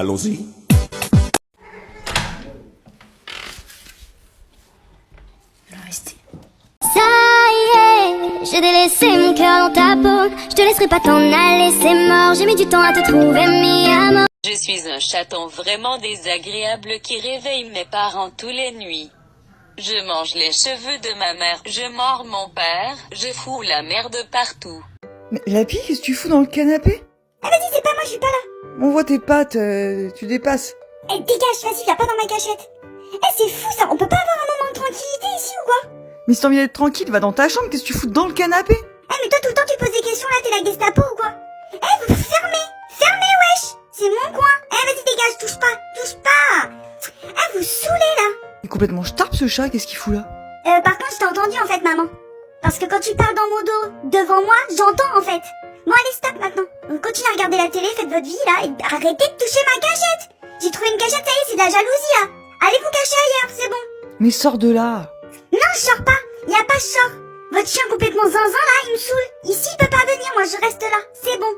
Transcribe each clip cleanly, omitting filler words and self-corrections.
Allons-y. Ça y est, j'ai délaissé mon cœur dans ta peau. Je te laisserai pas t'en aller, c'est mort. J'ai mis du temps à te trouver, mi amor. Je suis un chaton vraiment désagréable qui réveille mes parents tous les nuits. Je mange les cheveux de ma mère, je mords mon père, je fous la merde partout. Mais Lapi, qu'est-ce que tu fous dans le canapé? Ah vas-y, c'est pas moi, je suis pas là. On voit tes pattes, tu dépasses. Eh, dégage, vas-y, viens pas dans ma cachette. Eh, c'est fou ça, on peut pas avoir un moment de tranquillité ici ou quoi? Mais si t'as envie d'être tranquille, va dans ta chambre, qu'est-ce que tu fous dans le canapé? Eh, mais toi tout le temps tu poses des questions là, t'es la Gestapo ou quoi? Eh, vous fermez, wesh. C'est mon coin. Eh, vas-y, dégage, touche pas. Eh, vous saoulez là. Il est complètement starp ce chat, qu'est-ce qu'il fout là? Par contre, je t'ai entendu en fait, maman. Parce que quand tu parles dans mon dos, devant moi, j'entends en fait. Bon, allez, stop maintenant. Donc, continuez à regarder la télé, faites votre vie là, et arrêtez de toucher ma cachette. J'ai trouvé une cachette, ça y est, c'est de la jalousie là. Allez vous cacher ailleurs, c'est bon. Mais sors de là. Non, je sors pas. Y a pas je sors. Votre chien complètement zinzin là, il me saoule. Ici, il peut pas venir, moi je reste là. C'est bon.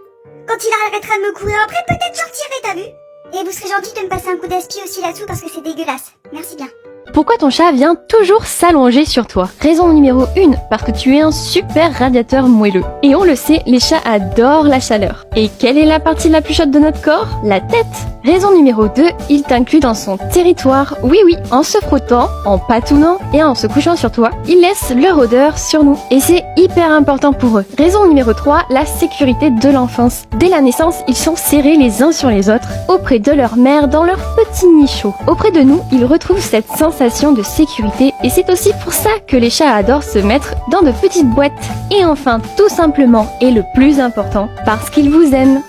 Quand il arrêtera de me courir après, peut-être je retirerai, t'as vu? Et vous serez gentil de me passer un coup d'aspi aussi là-dessous parce que c'est dégueulasse. Merci bien. Pourquoi ton chat vient toujours s'allonger sur toi? Raison numéro 1, parce que tu es un super radiateur moelleux. Et on le sait, les chats adorent la chaleur. Et quelle est la partie la plus chaude de notre corps? La tête. Raison numéro 2, il t'inclut dans son territoire. Oui, en se frottant, en patounant et en se couchant sur toi, ils laissent leur odeur sur nous. Et c'est hyper important pour eux. Raison numéro 3, la sécurité de l'enfance. Dès la naissance, ils sont serrés les uns sur les autres, auprès de leur mère, dans leur petit nid chaud. Auprès de nous, ils retrouvent cette sensation de sécurité et c'est aussi pour ça que les chats adorent se mettre dans de petites boîtes. Et enfin, tout simplement, et le plus important, parce qu'ils vous aiment.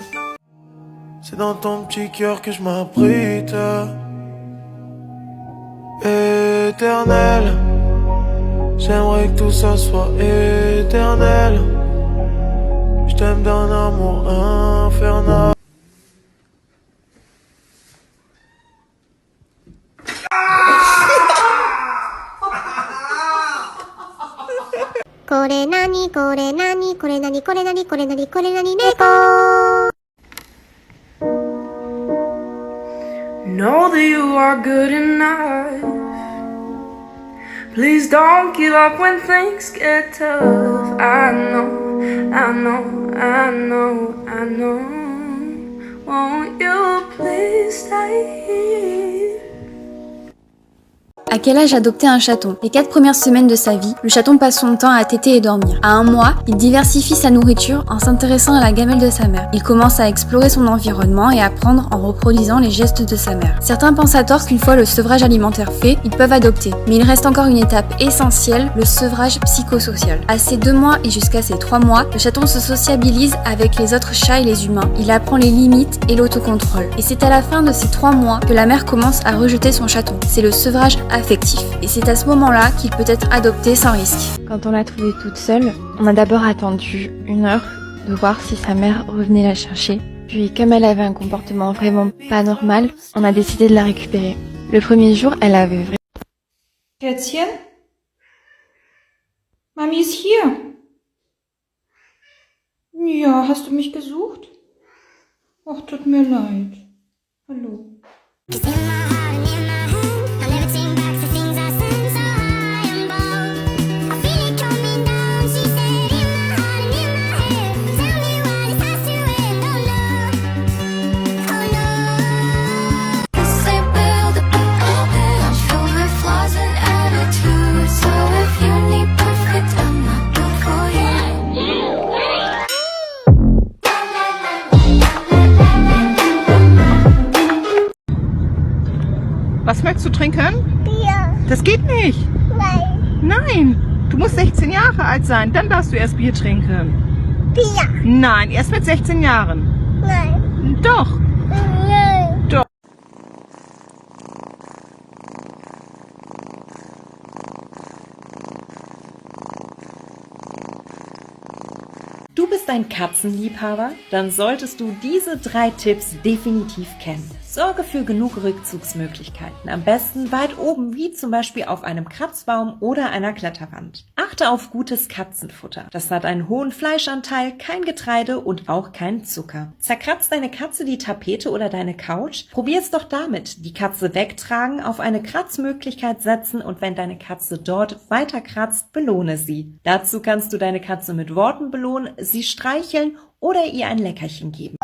C'est dans ton petit cœur que je m'abrite, éternel. J'aimerais que tout ça soit éternel. Je t'aime d'un amour infernal. Know that you are good enough. Please don't give up when things get tough. I know. Won't you please stay here? À quel âge adopter un chaton? Les 4 premières semaines de sa vie, le chaton passe son temps à téter et dormir. À 1 mois, il diversifie sa nourriture en s'intéressant à la gamelle de sa mère. Il commence à explorer son environnement et à apprendre en reproduisant les gestes de sa mère. Certains pensent à tort qu'une fois le sevrage alimentaire fait, ils peuvent adopter. Mais il reste encore une étape essentielle, le sevrage psychosocial. À ses 2 mois et jusqu'à ses 3 mois, le chaton se sociabilise avec les autres chats et les humains. Il apprend les limites et l'autocontrôle. Et c'est à la fin de ces 3 mois que la mère commence à rejeter son chaton. C'est le sevrage affectif. Et c'est à ce moment-là qu'il peut être adopté sans risque. Quand on l'a trouvée toute seule, on a d'abord attendu 1 heure de voir si sa mère revenait la chercher. Puis comme elle avait un comportement vraiment pas normal, on a décidé de la récupérer. Le premier jour, elle avait vraiment... Kätzchen? Mami ist hier. Ja, hast du mich gesucht? Ach, tut mir leid. Hallo. Was möchtest du trinken? Bier. Das geht nicht. Nein, du musst 16 Jahre alt sein, dann darfst du erst Bier trinken. Bier. Nein, erst mit 16 Jahren. Nein. Doch. Nein. Doch. Du bist ein Katzenliebhaber? Dann solltest du diese 3 Tipps definitiv kennen. Sorge für genug Rückzugsmöglichkeiten, am besten weit oben, wie zum Beispiel auf einem Kratzbaum oder einer Kletterwand. Achte Achte auf gutes Katzenfutter. Das hat einen hohen Fleischanteil, kein Getreide und auch keinen Zucker. Zerkratzt deine Katze die Tapete oder deine Couch? Probier's doch damit. Die Katze wegtragen, auf eine Kratzmöglichkeit setzen und wenn deine Katze dort weiter kratzt, belohne sie. Dazu kannst du deine Katze mit Worten belohnen, sie streicheln oder ihr ein Leckerchen geben.